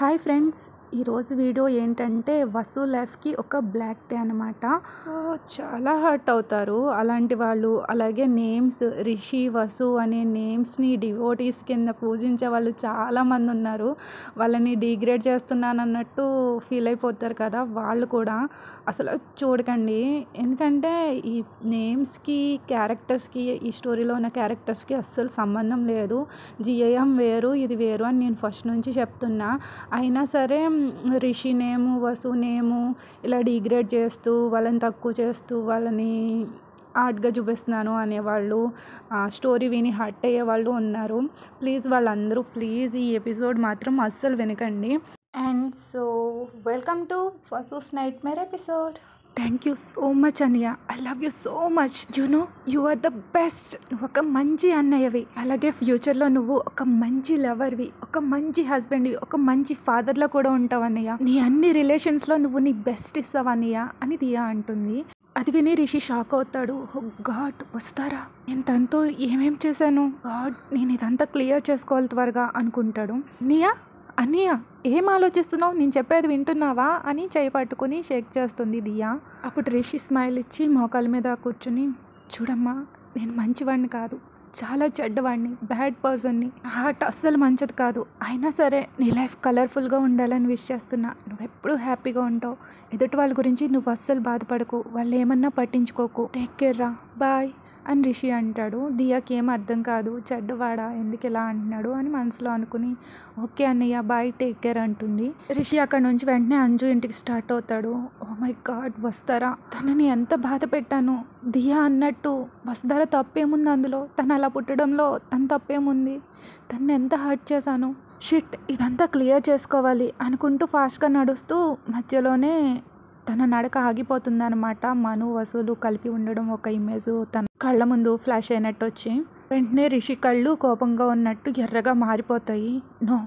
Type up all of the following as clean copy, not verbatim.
Hi friends, ఈరోజు video ఏంటంటే వసు లైఫ్కి ఒక బ్లాక్ డే అనమాట. సో చాలా హర్ట్ అవుతారు అలాంటి వాళ్ళు. అలాగే నేమ్స్ రిషి వసు అనే నేమ్స్ని డివోటీస్ కింద పూజించే వాళ్ళు చాలామంది ఉన్నారు. వాళ్ళని డిగ్రేడ్ చేస్తున్నాను అన్నట్టు ఫీల్ అయిపోతారు కదా, వాళ్ళు కూడా అసలు చూడకండి. ఎందుకంటే ఈ నేమ్స్కి క్యారెక్టర్స్కి, ఈ స్టోరీలో ఉన్న క్యారెక్టర్స్కి అస్సలు సంబంధం లేదు. జిఐఎం వేరు, ఇది వేరు అని నేను ఫస్ట్ నుంచి చెప్తున్నా. అయినా సరే రిషి నేము, వసు నేము ఇలా డిగ్రేడ్ చేస్తూ, వాళ్ళని తక్కువ చేస్తూ, వాళ్ళని ఆర్ట్గా చూపిస్తున్నాను అనేవాళ్ళు, స్టోరీ విని హర్ట్ అయ్యే వాళ్ళు ఉన్నారు. ప్లీజ్ వాళ్ళందరూ ఈ ఎపిసోడ్ మాత్రం అస్సలు వినకండి. And so welcome to Vasu's nightmare episode. Thank you so much అన్నయ్య, I love you so much. You are the best. నువ్వు ఒక మంచి అన్నయ్యవి, అలాగే ఫ్యూచర్లో నువ్వు ఒక మంచి లవర్వి, ఒక మంచి హస్బెండ్వి, ఒక మంచి ఫాదర్లో కూడా ఉంటావు అన్నయ్య. నీ అన్ని రిలేషన్స్లో నువ్వు నీ బెస్ట్ ఇస్తావు అన్నయ్య అని దియా అంటుంది. అది విని రిషి షాక్ అవుతాడు. ఓ గాడ్, వస్తారా? నేను తనతో ఏమేం చేశాను? గాడ్, నేను ఇదంతా క్లియర్ చేసుకోవాలి త్వరగా అనుకుంటాడు. అన్నయ్య ఏం ఆలోచిస్తున్నావు? నేను చెప్పేది వింటున్నావా అని చేయి పట్టుకుని షేక్ చేస్తుంది దియా. అప్పుడు రిషి స్మైల్ ఇచ్చి మోకాల మీద కూర్చుని, చూడమ్మా, నేను మంచివాడిని కాదు, చాలా చెడ్డవాడిని, బ్యాడ్ పర్సన్ని. హార్ట్ అస్సలు మంచిది కాదు. అయినా సరే నీ లైఫ్ కలర్ఫుల్గా ఉండాలని విష్ చేస్తున్నా. నువ్వు ఎప్పుడూ హ్యాపీగా ఉంటావు. ఎదుటి వాళ్ళ గురించి నువ్వు అస్సలు బాధపడకు, వాళ్ళు ఏమన్నా పట్టించుకోకు. టేక్ కేర్ రా, బాయ్ అని రిషి అంటాడు. దియాకి ఏం అర్థం కాదు, చెడ్డవాడా, ఎందుకు ఇలా అంటున్నాడు అని మనసులో అనుకుని, ఓకే అన్నయ్య, బాయ్, టేక్ కేర్ అంటుంది. రిషి అక్కడ నుంచి వెంటనే అంజు ఇంటికి స్టార్ట్ అవుతాడు. ఓ మై గాడ్, వస్తారా? తనని ఎంత బాధ పెట్టాను. దియా అన్నట్టు వస్తారా తప్పేముంది అందులో? తను అలా పుట్టడంలో తన తప్పేముంది? తను ఎంత హర్ట్ చేశాను. షిట్, ఇదంతా క్లియర్ చేసుకోవాలి అనుకుంటూ ఫాస్ట్గా నడుస్తూ మధ్యలోనే తన నడక ఆగిపోతుందన్నమాట. మను వసులు కలిపి ఉండడం ఒక ఇమేజ్ తన కళ్ళ ముందు ఫ్లాష్ అయినట్టు వచ్చి, వెంటనే రిషి కళ్ళు కోపంగా ఉన్నట్టు ఎర్రగా మారిపోతాయి. నో,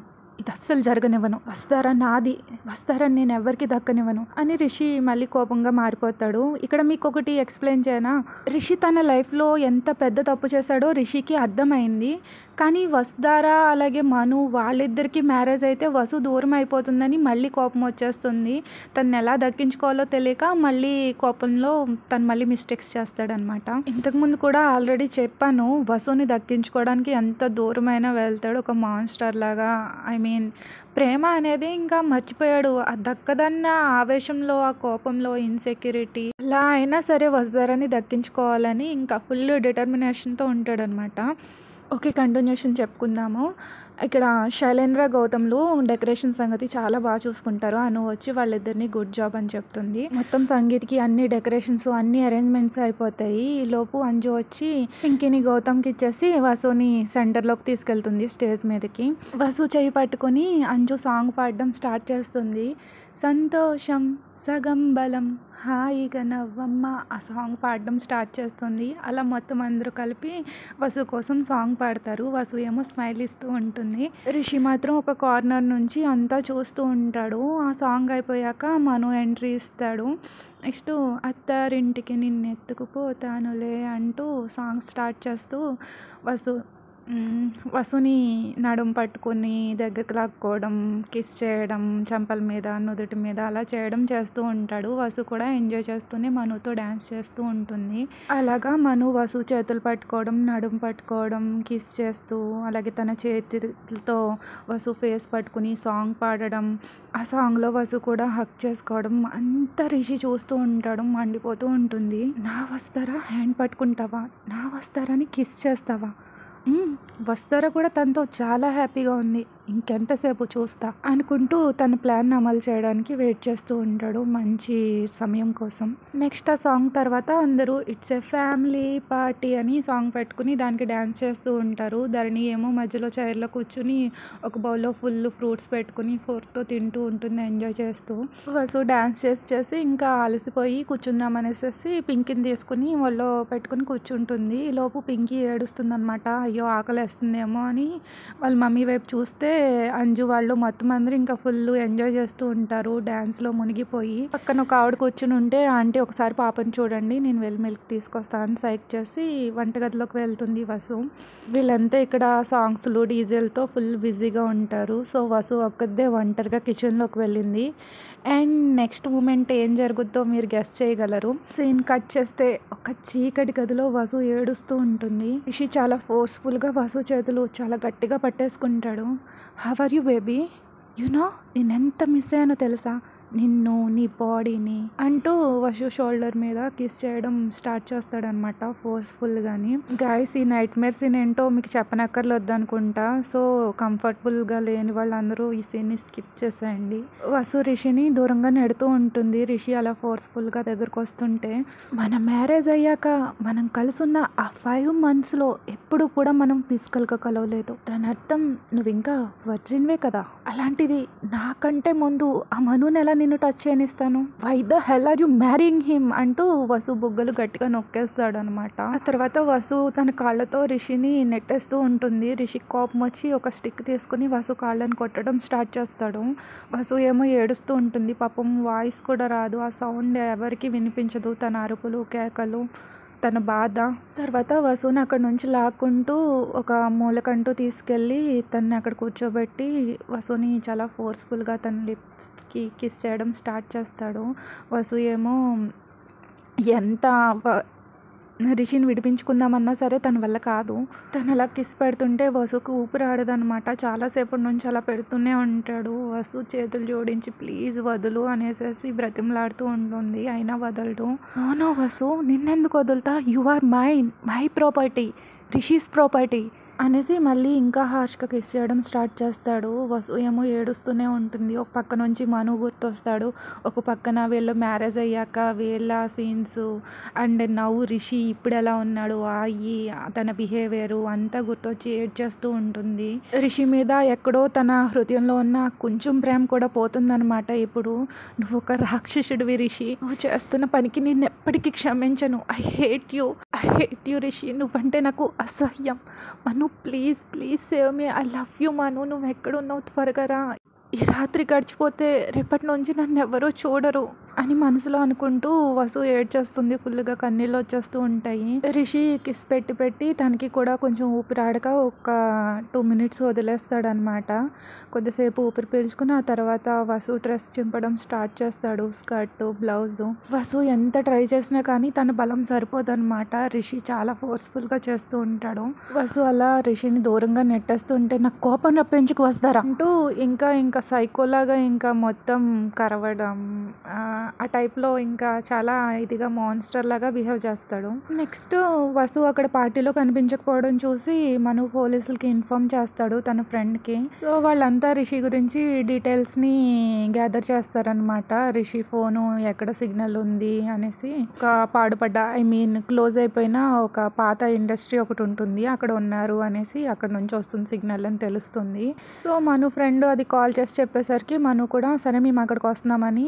ఇది అస్సలు జరగనివ్వను. వస్తారా నాది, వస్తారని నేను ఎవరికి దక్కనివ్వను అని రిషి మళ్ళీ కోపంగా మారిపోతాడు. ఇక్కడ మీకు ఒకటి ఎక్స్ప్లెయిన్ చేయనా? రిషి తన లైఫ్లో ఎంత పెద్ద తప్పు చేశాడో రిషికి అర్థమైంది. కానీ వసుధారా అలాగే మను వాళ్ళిద్దరికి మ్యారేజ్ అయితే వసు దూరం అయిపోతుందని మళ్ళీ కోపం వచ్చేస్తుంది. తను ఎలా దక్కించుకోవాలో తెలియక మళ్ళీ కోపంలో తను మళ్ళీ మిస్టేక్స్ చేస్తాడనమాట. ఇంతకుముందు కూడా ఆల్రెడీ చెప్పాను, వసుని దక్కించుకోవడానికి ఎంత దూరమైనా వెళ్తాడు, ఒక మాన్స్టర్ లాగా. ఐ మీన్ ప్రేమ అనేది ఇంకా మర్చిపోయాడు. ఆ దక్కదన్న ఆవేశంలో, ఆ కోపంలో, ఇన్సెక్యూరిటీ, అలా అయినా సరే వసుధారాని దక్కించుకోవాలని ఇంకా ఫుల్ డిటర్మినేషన్తో ఉంటాడనమాట. ఓకే, కంటిన్యూషన్ చెప్పుకుందాము. ఇక్కడ శైలేంద్ర గౌతమ్లు డెకరేషన్ సంగతి చాలా బాగా చూసుకుంటారు. అను వచ్చి వాళ్ళిద్దరిని గుడ్ జాబ్ అని చెప్తుంది. మొత్తం సంగీత్కి అన్ని డెకరేషన్స్, అన్ని అరేంజ్మెంట్స్ అయిపోతాయి. ఈ లోపు అంజు వచ్చి పింకీని గౌతమ్కి ఇచ్చేసి వసుని సెంటర్లోకి తీసుకెళ్తుంది, స్టేజ్ మీదకి. వసు చేయి పట్టుకొని అంజు సాంగ్ పాడడం స్టార్ట్ చేస్తుంది. సంతోషం సగం బలం, హాయిగా నవ్వమ్మ, ఆ సాంగ్ పాడడం స్టార్ట్ చేస్తుంది. అలా మొత్తం అందరూ కలిపి వసు కోసం సాంగ్ పాడతారు. వసు ఏమో స్మైల్ ఇస్తూ ఉంటుంది. రిషి మాత్రం ఒక కార్నర్ నుంచి అంతా చూస్తూ ఉంటాడు. ఆ సాంగ్ అయిపోయాక మను ఎంట్రీ ఇస్తాడు. నెక్స్ట్ అత్తారింటికి నిన్నెత్తుకుపోతానులే అంటూ సాంగ్ స్టార్ట్ చేస్తూ వసుని నడుం పట్టుకొని దగ్గరకు లాక్కోవడం, కిస్ చేయడం, చెంపల మీద, నుదుటి మీద అలా చేయడం చేస్తూ ఉంటాడు. వసు కూడా ఎంజాయ్ చేస్తూనే మనుతో డ్యాన్స్ చేస్తూ ఉంటుంది. అలాగా మను వసు చేతులు పట్టుకోవడం, నడుం పట్టుకోవడం, కిస్ చేస్తూ, అలాగే తన చేతితో వసు ఫేస్ పట్టుకుని సాంగ్ పాడడం, ఆ సాంగ్లో వసు కూడా హక్ చేసుకోవడం అంతా రిషి చూస్తూ ఉంటాడు. మండిపోతూ ఉంటుంది. నా వస్తారా హ్యాండ్ పట్టుకుంటావా, నా వస్తారని కిస్ చేస్తావా? వస్తారా కూడా తనతో చాలా హ్యాపీగా ఉంది, ఇంకెంతసేపు చూస్తా అనుకుంటూ తన ప్లాన్ అమలు చేయడానికి వెయిట్ చేస్తూ ఉంటాడు మంచి సమయం కోసం. నెక్స్ట్ ఆ సాంగ్ తర్వాత అందరూ ఇట్స్ ఏ ఫ్యామిలీ పార్టీ అని సాంగ్ పెట్టుకుని దానికి డ్యాన్స్ చేస్తూ ఉంటారు. ధరణి ఏమో మధ్యలో చైర్లో కూర్చుని ఒక బౌల్లో ఫుల్ ఫ్రూట్స్ పెట్టుకుని ఫోర్క్తో తింటూ ఉంటుంది, ఎంజాయ్ చేస్తూ. వసు డ్యాన్స్ చేసి ఇంకా అలసిపోయి కూర్చుందాం అనేసి పింకీని తీసుకుని వాళ్ళలో పెట్టుకుని కూర్చుంటుంది. ఈ లోపు పింకీ ఏడుస్తుంది అనమాట. అయ్యో ఆకలి వేస్తుందేమో అని వాళ్ళ మమ్మీ వైపు చూస్తే అంజు వాళ్ళు మొత్తం అందరూ ఇంకా ఫుల్ ఎంజాయ్ చేస్తూ ఉంటారు డ్యాన్స్లో మునిగిపోయి. పక్కన ఒక ఆవిడ కూర్చుని ఉంటే, ఆంటీ ఒకసారి పాపని చూడండి, నేను వెళ్ళి మిల్క్ తీసుకొస్తాను సైక్ చేసి వంటగదిలోకి వెళ్తుంది వసు. వీళ్ళంతా ఇక్కడ సాంగ్స్లు డీజేలతో ఫుల్ బిజీగా ఉంటారు. సో వసు ఒక్కదే ఒంటరిగా కిచెన్లోకి వెళ్ళింది. అండ్ నెక్స్ట్ మూమెంట్ ఏం జరుగుద్దో మీరు గెస్ చేయగలరు. సీన్ కట్ చేస్తే ఒక చీకటి గదిలో వసు ఏడుస్తూ ఉంటుంది. రిషి చాలా ఫోర్స్ఫుల్గా వసు చేతులు చాలా గట్టిగా పట్టేసుకుంటాడు. How are you baby, you know నేనెంత మిస్ అయ్యానో తెలుసా నిన్ను, నీ బాడీని అంటూ వసు షోల్డర్ మీద కిస్ చేయడం స్టార్ట్ చేస్తాడనమాట ఫోర్స్ఫుల్గాని. గాయస్, ఈ నైట్ మేర్ సీన్ ఏంటో మీకు చెప్పనక్కర్లేదు అనుకుంటా. సో కంఫర్టబుల్గా లేని వాళ్ళందరూ ఈ సీన్ని స్కిప్ చేసేయండి. వసు రిషిని దూరంగా నెడుతూ ఉంటుంది. రిషి అలా ఫోర్స్ఫుల్గా దగ్గరకు వస్తుంటే, మన మ్యారేజ్ అయ్యాక మనం కలిసి ఉన్న ఆ 5 monthsలో ఎప్పుడు కూడా మనం ఫిజికల్గా కలవలేదు. దాని అర్థం నువ్వు ఇంకా వర్జిన్వే కదా. అలాంటిది నాకంటే ముందు ఆ మనుని ఎలా నిన్ను టచ్ చేయనిస్తాను? Why the hell are you marrying him అంటూ వసు బుగ్గలు గట్టిగా నొక్కేస్తాడు అనమాట. ఆ తర్వాత వసు తన కాళ్ళతో రిషిని నెట్టేస్తూ ఉంటుంది. రిషి కోపం వచ్చి ఒక స్టిక్ తీసుకుని వసు కాళ్ళని కొట్టడం స్టార్ట్ చేస్తాడు. వసు ఏమో ఏడుస్తూ ఉంటుంది. పాపం వాయిస్ కూడా రాదు, ఆ సౌండ్ ఎవరికి వినిపించదు, తన అరుపులు కేకలు, తన బాధ. తర్వాత వసుని అక్కడ నుంచి లాక్కుంటూ ఒక మూలకంటూ తీసుకెళ్ళి తన్ని అక్కడ కూర్చోబెట్టి వసుని చాలా ఫోర్స్ఫుల్గా తన లిప్స్కి కిస్ చేయడం స్టార్ట్ చేస్తాడు. వసు ఏమో ఎంత రిషిని విడిపించుకుందామన్నా సరే తన వల్ల కాదు. తను అలా కిస్ పెడుతుంటే వసుకు ఊపిరి ఆడదనమాట. చాలాసేపటి నుంచి అలా పెడుతూనే ఉంటాడు. వసు చేతులు జోడించి ప్లీజ్ వదులు అనేసి బ్రతిమలాడుతూ ఉంటుంది, అయినా వదలడు. నో వసు, నిన్నెందుకు వదులుతా, you are mine, my property, Rishi's property అనేసి మళ్ళీ ఇంకా హార్ష్గా కిస్ చేయడం స్టార్ట్ చేస్తాడు. వసు ఏమో ఏడుస్తూనే ఉంటుంది. ఒక పక్క నుంచి మను గుర్తొస్తాడు, ఒక పక్కన వీళ్ళు మ్యారేజ్ అయ్యాక వీళ్ళ సీన్స్ అండ్ నవ్వు రిషి ఇప్పుడు ఎలా ఉన్నాడు, అయ్యి తన బిహేవియరు అంతా గుర్తొచ్చి ఏడ్ చేస్తూ ఉంటుంది. రిషి మీద ఎక్కడో తన హృదయంలో ఉన్న కొంచెం ప్రేమ కూడా పోతుందనమాట. ఇప్పుడు నువ్వు ఒక రాక్షసుడివి రిషి, నువ్వు చేస్తున్న పనికి నేను ఎప్పటికీ క్షమించను. ఐ హేట్ యూ రిషి, నువ్వంటే నాకు అసహ్యం. Manu please save me, I love you Manu, నువ్వు ఎక్కడున్నావు త్వరగా రా, ఈ రాత్రి గడిచిపోతే రేపటి నుంచి నన్ను ఎవరూ చూడరు అని మనసులో అనుకుంటూ వసు ఏడ్చేస్తుంది. ఫుల్గా కన్నీళ్ళు వచ్చేస్తూ ఉంటాయి. రిషి కిస్ పెట్టి తనకి కూడా కొంచెం ఊపిరాడక ఒక 2 minutes వదిలేస్తాడనమాట. కొద్దిసేపు ఊపిరి పీల్చుకుని ఆ తర్వాత వసు డ్రెస్ చింపడం స్టార్ట్ చేస్తాడు, స్కర్ట్ బ్లౌజు. వసు ఎంత ట్రై చేసినా కానీ తన బలం సరిపోదన్నమాట. రిషి చాలా ఫోర్స్ఫుల్గా చేస్తూ ఉంటాడు. వసు అలా రిషిని దూరంగా నెట్టేస్తుంటే నాకు కోపం రప్పించుకు వస్తారా అంటూ ఇంకా సైకోలాగా ఇంకా మొత్తం కరవడం, ఆ టైప్లో ఇంకా చాలా ఇదిగా మాన్స్టర్ లాగా బిహేవ్ చేస్తాడు. నెక్స్ట్ వసు అక్కడ పార్టీలో కనిపించకపోవడం చూసి మను పోలీసులకి ఇన్ఫార్మ్ చేస్తాడు తన ఫ్రెండ్కి. సో వాళ్ళంతా రిషి గురించి డీటెయిల్స్ని గ్యాదర్ చేస్తారనమాట. రిషి ఫోను ఎక్కడ సిగ్నల్ ఉంది అనేసి, ఒక పాడుపడ్డ క్లోజ్ అయిపోయిన ఒక పాత ఇండస్ట్రీ ఒకటి ఉంటుంది, అక్కడ ఉన్నారు అనేసి అక్కడ నుంచి వస్తుంది సిగ్నల్ అని తెలుస్తుంది. సో మను ఫ్రెండ్ అది కాల్ చేసి చెప్పేసరికి మను కూడా సరే మేము అక్కడికి వస్తున్నామని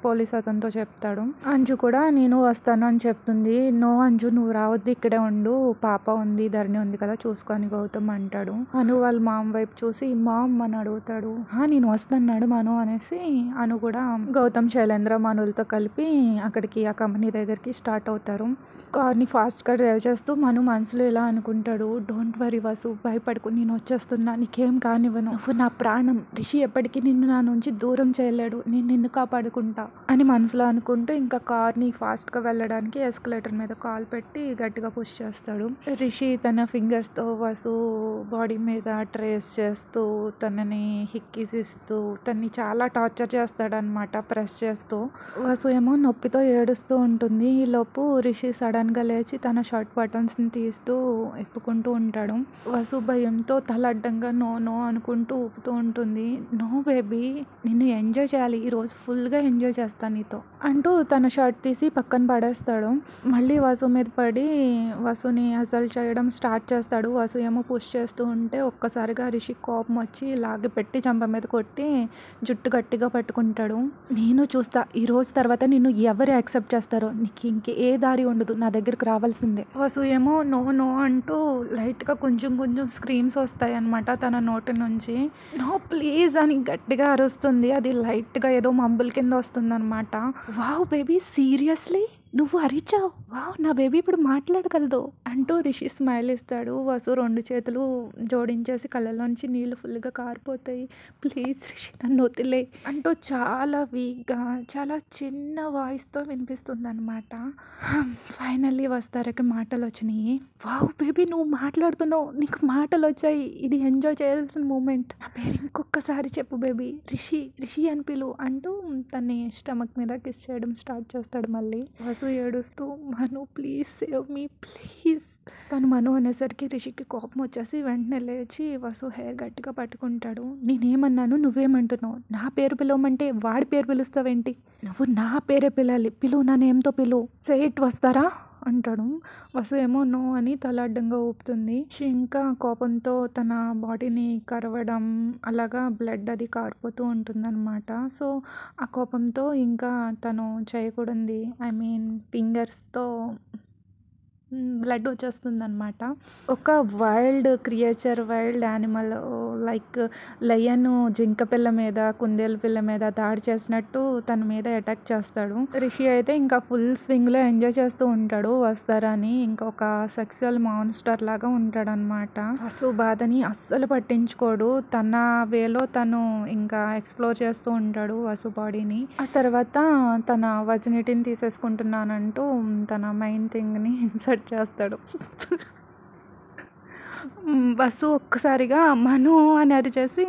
పోలీస్ అతనితో చెప్తాడు. అంజు కూడా నేను వస్తాను అని చెప్తుంది. నో అంజు, నువ్వు రావద్దు, ఇక్కడే ఉండు, పాప ఉంది, ధరణి ఉంది కదా చూసుకొని గౌతమ్ అంటాడు. అను వాళ్ళ మామ్ వైపు చూసి మామ్ అని అడుగుతాడు. నేను వస్తున్నాడు మను అనేసి అను కూడా గౌతమ్ శైలేంద్ర మనులతో కలిపి అక్కడికి ఆ కంపెనీ దగ్గరికి స్టార్ట్ అవుతారు. కార్ని ఫాస్ట్గా డ్రైవ్ చేస్తూ మను మనసులో ఇలా అనుకుంటాడు, డోంట్ వరీ వసు, భయపడుకు, నేను వచ్చేస్తున్నా, నీకేం కానివ్వను, నువ్వు నా ప్రాణం, రిషి ఎప్పటికీ నిన్ను నా నుంచి దూరం చేయలేడు, నేను నిన్ను కాపాడుకుంటా అని మనసులో అనుకుంటూ ఇంకా కార్ని ఫాస్ట్గా వెళ్ళడానికి ఎస్కలేటర్ మీద కాల్ పెట్టి గట్టిగా పుష్ చేస్తాడు. రిషి తన ఫింగర్స్తో వసు బాడీ మీద ట్రేస్ చేస్తూ తనని హిక్కిసిస్తూ తన్ని చాలా టార్చర్ చేస్తాడనమాట, ప్రెస్ చేస్తూ. వసు ఏమో నొప్పితో ఏడుస్తూ ఉంటుంది. ఈ లోపు రిషి సడన్గా లేచి తన షర్ట్ బటన్స్ని తీస్తూ ఎప్పుకుంటూ ఉంటాడు. వసు భయంతో తల అడ్డంగా నో అనుకుంటూ ఊపుతూ ఉంటుంది. నో బేబీ, నిన్ను ఎంజాయ్ చేయాలి, ఈరోజు ఫుల్గా ఎంజాయ్ చేస్తాను, నీతో అంటూ తన షర్ట్ తీసి పక్కన పడేస్తాడు. మళ్ళీ వసు మీద పడి వసుని అసలు చేయడం స్టార్ట్ చేస్తాడు. వసు ఏమో పుష్ చేస్తూ ఉంటే ఒక్కసారిగా రిషి కోపం వచ్చి లాగి పెట్టి చంప మీద కొట్టి జుట్టు గట్టిగా పట్టుకుంటాడు. నేను చూస్తా ఈ రోజు తర్వాత నిన్ను ఎవరు యాక్సెప్ట్ చేస్తారో, నీకు ఇంకే దారి ఉండదు, నా దగ్గరకు రావాల్సిందే. వసు ఏమో నో నో అంటూ లైట్గా కొంచెం కొంచెం స్క్రీమ్స్ వస్తాయి అన్నమాట తన నోటి నుంచి. నో ప్లీజ్ అని గట్టిగా అరుస్తుంది. అది లైట్గా ఏదో మంబుల్ కింద వస్తుంది అనమాట. వావ్ బేబీ సీరియస్లీ నువ్వు అరిచావు, వావ్ నా బేబీ ఇప్పుడు మాట్లాడగలదు అంటూ రిషి స్మైల్ ఇస్తాడు. వసు 2 చేతులు జోడించేసి కళ్ళలోంచి నీళ్ళు ఫుల్గా కారిపోతాయి. ప్లీజ్ రిషి నన్ను వదిలే అంటూ చాలా వీక్గా చాలా చిన్న వాయిస్తో వినిపిస్తుంది అనమాట. ఫైనల్లీ వస్తారకి మాటలు వచ్చినాయి. వావ్ బేబీ నువ్వు మాట్లాడుతున్నావు, నీకు మాటలు వచ్చాయి, ఇది ఎంజాయ్ చేయాల్సిన మూమెంట్. నా పేరు ఇంకొకసారి చెప్పు బేబీ, రిషి రిషి అని పిలు అంటూ తన్ని స్టమక్ మీద కిస్ చేయడం స్టార్ట్ చేస్తాడు. మళ్ళీ వసు ఏడుస్తూ మను ప్లీజ్ సేవ్ మీ ప్లీజ్. తను మను అనేసరికి రిషికి కోపం వచ్చేసి వెంటనే లేచి వసు హెయిర్ గట్టిగా పట్టుకుంటాడు. నేనేమన్నాను, నువ్వేమంటున్నావు? నా పేరు పిలవమంటే వాడి పేరు పిలుస్తావేంటి? నువ్వు నా పేరే పిలాలి, పిలువు నా నేమ్తో పిలువు. సేట్ వస్తారా అంటాడు. వసు ఏమో నో అని తల అడ్డంగా ఊపుతుంది. ఇంకా కోపంతో తన బాడీని కరవడం అలాగా బ్లడ్ అది కారిపోతూ ఉంటుందన్నమాట. సో ఆ కోపంతో ఇంకా తను చేయకూడదు ఐ మీన్ ఫింగర్స్తో బ్లడ్ వచ్చేస్తుంది అనమాట. ఒక wild creature, wild animal like lion జింక పిల్ల మీద కుందేలు పిల్ల మీద దాడి చేసినట్టు తన మీద అటాక్ చేస్తాడు. రిషి అయితే ఇంకా ఫుల్ స్వింగ్లో ఎంజాయ్ చేస్తూ ఉంటాడు వస్తారని. ఇంకొక సెక్సువల్ మాన్స్టర్ లాగా ఉంటాడు అనమాట. వసు బాధని అస్సలు పట్టించుకోడు. తన వేలో తను ఇంకా ఎక్స్ప్లోర్ చేస్తూ ఉంటాడు వసు బాడీని. ఆ తర్వాత తన వజనిటీని తీసేసుకుంటున్నానంటూ తన మెయిన్ థింగ్ని ఇన్సర్ట్ చేస్తాడు. బస్సు ఒక్కసారిగా మను అని అరిచేసి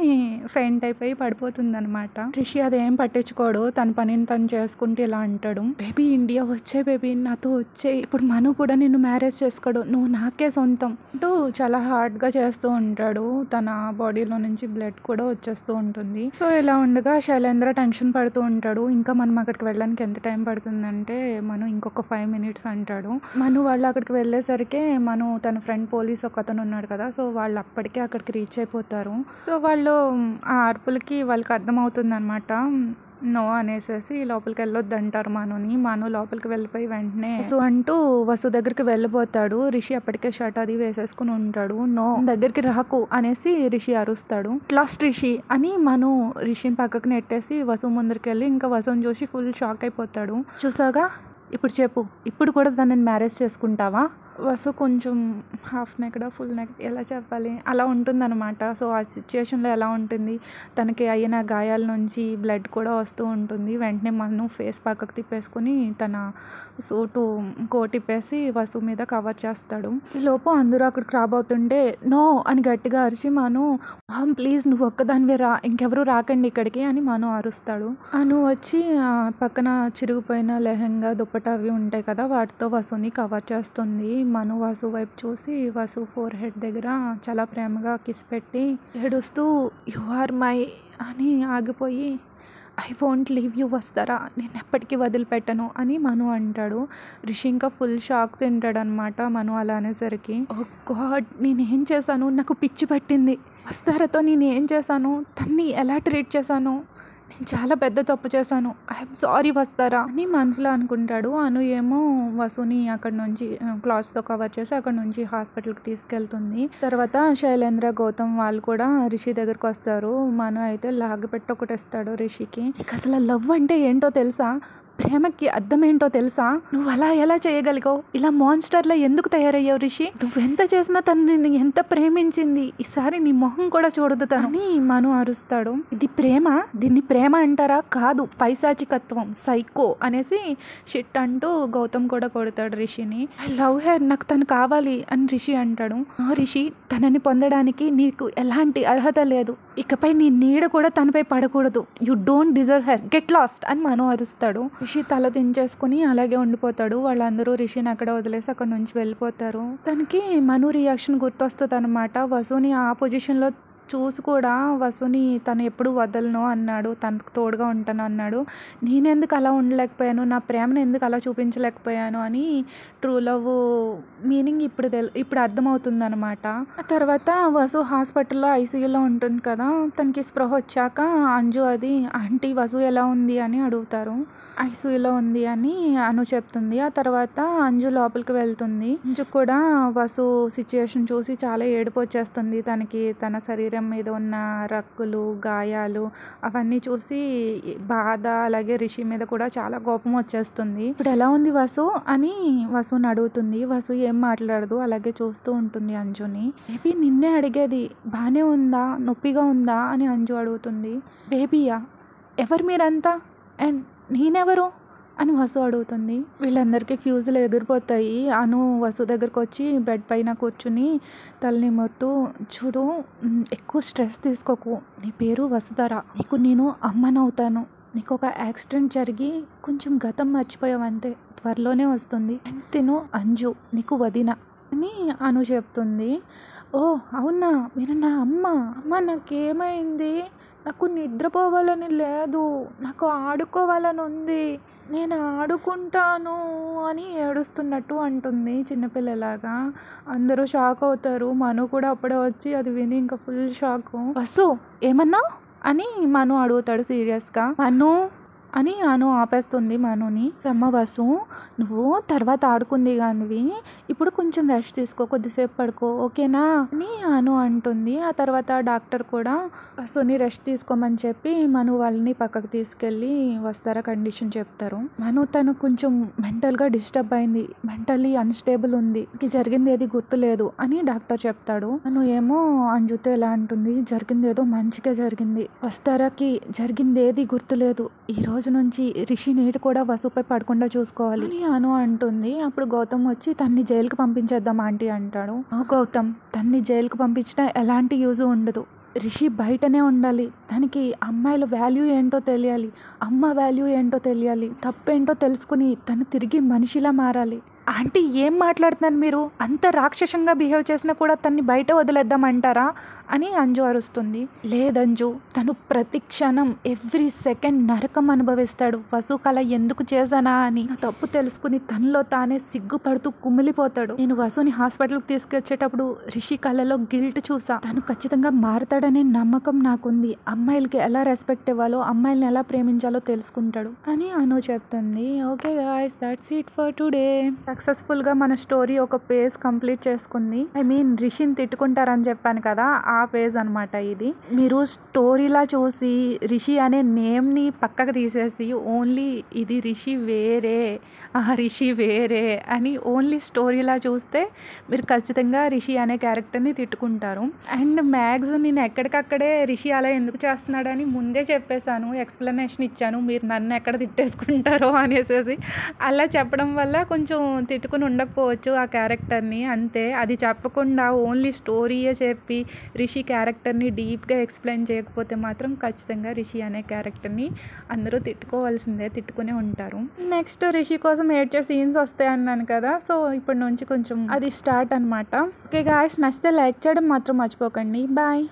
ఫెయింట్ అయిపోయి పడిపోతుంది అనమాట. రిషి అదేం పట్టించుకోడు, తన పనిని తను చేసుకుంటూ ఇలా అంటాడు. బేబీ ఇండియా వచ్చే బేబీ నాతో వచ్చే, ఇప్పుడు మను కూడా నిన్ను మ్యారేజ్ చేసుకోడు, నువ్వు నాకే సొంతం అంటూ చాలా హార్డ్గా చేస్తూ ఉంటాడు. తన బాడీలో నుంచి బ్లడ్ కూడా వచ్చేస్తూ ఉంటుంది. సో ఇలా ఉండగా శైలేంద్ర టెన్షన్ పడుతూ ఉంటాడు. ఇంకా మనం అక్కడికి వెళ్ళడానికి ఎంత టైం పడుతుందంటే మను ఇంకొక 5 minutes అంటాడు. మను వాళ్ళు అక్కడికి వెళ్ళేసరికి మను తన ఫ్రెండ్ పోలీస్ ఒక అతను ఉన్నాడు కదా, సో వాళ్ళు అప్పటికే అక్కడికి రీచ్ అయిపోతారు. సో వాళ్ళు ఆ అరుపులకి వాళ్ళకి అర్థమవుతుంది అనమాట. నో అనేసేసి లోపలికి వెళ్ళొద్దు అంటారు మనుని. మను లోపలికి వెళ్ళిపోయి వెంటనే వసు అంటూ వసు దగ్గరికి వెళ్ళిపోతాడు. రిషి అప్పటికే షర్ట్ అది వేసేసుకుని ఉంటాడు. నో దగ్గరికి రాకు అనేసి రిషి అరుస్తాడు. లాస్ట్ రిషి అని మను రిషిని పక్కకు నెట్టేసి వసు ముందరికి వెళ్ళి ఇంకా వసుని చూసి ఫుల్ షాక్ అయిపోతాడు. చూసాగా ఇప్పుడు చెప్పు, ఇప్పుడు కూడా తనని మ్యారేజ్ చేసుకుంటావా? వసు కొంచెం హాఫ్ నెక్డా ఫుల్ నెక్ ఎలా చెప్పాలి అలా ఉంటుందన్నమాట. సో ఆ సిచ్యుయేషన్లో ఎలా ఉంటుంది, తనకి అయిన గాయాల నుంచి బ్లడ్ కూడా వస్తూ ఉంటుంది. వెంటనే మను ఫేస్ పక్కకు తిప్పేసుకుని తన సూటు కోటిప్పేసి వసు మీద కవర్ చేస్తాడు. ఈ లోపు అందరూ అక్కడికి రాబోతుంటే నో అని గట్టిగా అరిచి మను ప్లీజ్ నువ్వు ఒక్కదానివే రా, ఇంకెవరు రాకండి ఇక్కడికి అని మను అరుస్తాడు. అను వచ్చి పక్కన చిరిగిపోయిన లెహంగా దుప్పటా అవి ఉంటాయి కదా, వాటితో వసుని కవర్ చేస్తుంది. మను వసు వైపు చూసి వసు ఫోర్ హెడ్ దగ్గర చాలా ప్రేమగా కిస్ పెట్టి ఏడుస్తూ యు ఆర్ మై అని ఆగిపోయి ఐ వోంట్ లీవ్ యూ వస్తారా, నేను ఎప్పటికీ వదిలిపెట్టను అని మను అంటాడు. రిషి ఇంకా ఫుల్ షాక్ తింటాడు అనమాట మను అలా అనేసరికి. ఓ గాడ్ నేనేం చేశాను, నాకు పిచ్చి పట్టింది, వస్తారతో నేను ఏం చేశాను, తన్ని ఎలా ట్రీట్ చేశాను, నేను చాలా పెద్ద తప్పు చేశాను, ఐఎమ్ సారీ వస్తారా అని మనసులో అనుకుంటాడు. అను ఏమో వసుని అక్కడ నుంచి క్లాత్స్తో కవర్ చేసి అక్కడ నుంచి హాస్పిటల్కి తీసుకెళ్తుంది. తర్వాత శైలేంద్ర గౌతమ్ వాళ్ళు కూడా రిషి దగ్గరకు వస్తారు. మను అయితే లాగిపెట్టి ఒకటేస్తాడు రిషికి. అసలు లవ్ అంటే ఏంటో తెలుసా, ప్రేమకి అర్థం ఏంటో తెలుసా, నువ్వు అలా ఎలా చేయగలిగావు, ఇలా మాన్స్టర్లా ఎందుకు తయారయ్యావు రిషి, నువ్వెంత చేసినా తను నిన్ను ఎంత ప్రేమించింది, ఈసారి నీ మొహం కూడా చూడదు తను మను అరుస్తాడు. ఇది ప్రేమ, దీన్ని ప్రేమ అంటారా, కాదు పైశాచికత్వం, సైకో అనేసి షిట్ అంటూ గౌతమ్ కూడా కొడతాడు రిషిని. ఐ లవ్ హెర్, నాకు తను కావాలి అని రిషి అంటాడు. రిషి తనని పొందడానికి నీకు ఎలాంటి అర్హత లేదు, ఇకపై నీ నీడ కూడా తనపై పడకూడదు, you don't deserve her, get lost అని మను అరుస్తాడు. రిషి తల దించేసుకుని అలాగే ఉండిపోతాడు. వాళ్ళందరూ రిషిని అక్కడ వదిలేసి అక్కడ నుంచి వెళ్ళిపోతారు. తనకి మను రియాక్షన్ గుర్తొస్తుంది అనమాట. వసుని ఆ పొజిషన్లో చూసి కూడా వసుని తను ఎప్పుడు వదలను అన్నాడు, తనకు తోడుగా ఉంటాను అన్నాడు. నేనెందుకు అలా ఉండలేకపోయాను, నా ప్రేమను ఎందుకు అలా చూపించలేకపోయాను అని ట్రూ లవ్ మీనింగ్ ఇప్పుడు అర్థమవుతుందనమాట. తర్వాత వసు హాస్పిటల్లో ఐసీయూలో ఉంటుంది కదా, తనకి స్పృహ వచ్చాక అంజు అది ఆంటీ వసు ఎలా ఉంది అని అడుగుతారు. ఐసీయూలో ఉంది అని అను చెప్తుంది. ఆ తర్వాత అంజు లోపలికి వెళ్తుంది. అంజు కూడా వసు సిచ్యుయేషన్ చూసి చాలా ఏడుపు వచ్చేస్తుంది. తనకి తన శరీరం మీద ఉన్న రక్కులు, గాయాలు అవన్నీ చూసి బాధ, అలాగే రిషి మీద కూడా చాలా కోపం వచ్చేస్తుంది. ఇప్పుడు ఎలా ఉంది వసు అని వసుని అడుగుతుంది. వసు ఏం మాట్లాడదు, అలాగే చూస్తూ ఉంటుంది అంజుని. బేబీ నిన్నే అడిగేది, బాగానే ఉందా, నొప్పిగా ఉందా అని అంజు అడుగుతుంది. బేబీయా, ఎవరు మీరంతా అండ్ నేనెవరు అని వసు అడుగుతుంది. వీళ్ళందరికీ ఫ్యూజులు ఎగిరిపోతాయి. అను వసు దగ్గరకు వచ్చి బెడ్ పైన కూర్చుని తలనిమురుతూ, చూడు ఎక్కువ స్ట్రెస్ తీసుకోకు, నీ పేరు వసుధర, నీకు నేను అమ్మనవుతాను, నీకు ఒక యాక్సిడెంట్ జరిగి కొంచెం గతం మర్చిపోయావంతే, త్వరలోనే వస్తుంది, తిను అంజు నీకు వదిన అని అను చెప్తుంది. ఓ అవునా, మీరు నా అమ్మ. నాకేమైంది, నాకు నిద్రపోవాలని లేదు, నాకు ఆడుకోవాలని ఉంది, నేను ఆడుకుంటాను అని ఏడుస్తున్నట్టు అంటుంది చిన్నపిల్లలాగా. అందరూ షాక్ అవుతారు. మను కూడా అప్పుడే వచ్చి అది విని ఇంకా ఫుల్ షాకు. వసు ఏమన్నావు అని మను అడుగుతాడు సీరియస్గా. మను అని అను ఆపేస్తుంది మనుని. అమ్మ వసు, నువ్వు తర్వాత ఆడుకుంది కానివి, ఇప్పుడు కొంచెం రెస్ట్ తీసుకో, కొద్దిసేపు పడుకో, ఓకేనా అని అను అంటుంది. ఆ తర్వాత డాక్టర్ కూడా వసుని రెస్ట్ తీసుకోమని చెప్పి మను వాళ్ళని పక్కకు తీసుకెళ్ళి వస్తార కండిషన్ చెప్తారు. మను తను కొంచెం మెంటల్గా డిస్టర్బ్ అయింది, మెంటల్లీ అన్స్టేబుల్ ఉంది, జరిగింది ఏది గుర్తులేదు అని డాక్టర్ చెప్తాడు. మను ఏమో అంజుతో ఎలా అంటుంది, జరిగింది ఏదో మంచిగా జరిగింది, వస్తారకి జరిగింది ఏది గుర్తులేదు, ఈ రోజు నుంచి రిషి నీటి కూడా వసుపై పడకుండా చూసుకోవాలి అని అను అంటుంది. అప్పుడు గౌతమ్ వచ్చి తన్ని జైలుకి పంపించేద్దాం ఆంటీ అంటాడు. గౌతమ్, తన్ని జైలుకి పంపించినా ఎలాంటి యూజ్ ఉండదు, రిషి బయటనే ఉండాలి, తనకి అమ్మాయిల వాల్యూ ఏంటో తెలియాలి, అమ్మ వాల్యూ ఏంటో తెలియాలి, తప్పేంటో తెలుసుకుని తను తిరిగి మనిషిలా మారాలి. ఆంటీ ఏం మాట్లాడుతున్నారు మీరు, అంత రాక్షసంగా బిహేవ్ చేసినా కూడా తన్ని బయట వదిలేద్దామంటారా అని అంజు అరుస్తుంది. లేదంజు, తను ప్రతి క్షణం ఎవ్రీ సెకండ్ నరకం అనుభవిస్తాడు, వసు కళ ఎందుకు చేశానా అని తప్పు తెలుసుకుని తనలో తానే సిగ్గుపడుతూ కుమిలిపోతాడు. నేను వసుని హాస్పిటల్కి తీసుకొచ్చేటప్పుడు రిషి కళలో గిల్ట్ చూసా, తను ఖచ్చితంగా మారతాడనే నమ్మకం నాకుంది, అమ్మాయిలకి ఎలా రెస్పెక్ట్ ఇవ్వాలో, అమ్మాయిల్ని ఎలా ప్రేమించాలో తెలుసుకుంటాడు అని అను చెప్తుంది. Okay guys, that's it for today. సక్సెస్ఫుల్గా మన స్టోరీ ఒక పేజ్ కంప్లీట్ చేసుకుంది. రిషిని తిట్టుకుంటారని చెప్పాను కదా, ఆ పేజ్ అనమాట ఇది. మీరు స్టోరీలా చూసి రిషి అనే నేమ్ని పక్కకు తీసేసి ఓన్లీ ఇది రిషి వేరే, రిషి వేరే అని ఓన్లీ స్టోరీలా చూస్తే మీరు ఖచ్చితంగా రిషి అనే క్యారెక్టర్ని తిట్టుకుంటారు. అండ్ మ్యాక్స్ నేను ఎక్కడికక్కడే రిషి అలా ఎందుకు చేస్తున్నాడని ముందే చెప్పేశాను, ఎక్స్ప్లెనేషన్ ఇచ్చాను, మీరు నన్ను ఎక్కడ తిట్టేసుకుంటారో అనేసి. అలా చెప్పడం వల్ల కొంచెం తిట్టుకుని ఉండకపోవచ్చు ఆ క్యారెక్టర్ని, అంతే. అది చెప్పకుండా ఓన్లీ స్టోరీయే చెప్పి రిషి క్యారెక్టర్ని డీప్గా ఎక్స్ప్లెయిన్ చేయకపోతే మాత్రం ఖచ్చితంగా రిషి అనే క్యారెక్టర్ని అందరూ తిట్టుకోవాల్సిందే, తిట్టుకునే ఉంటారు. నెక్స్ట్ రిషి కోసం ఏడ్చే సీన్స్ వస్తాయి అన్నాను కదా, సో ఇప్పటి నుంచి కొంచెం అది స్టార్ట్ అనమాట. ఓకే గాయ్స్, నచ్చితే లైక్ చేయడం మాత్రం మర్చిపోకండి. బాయ్.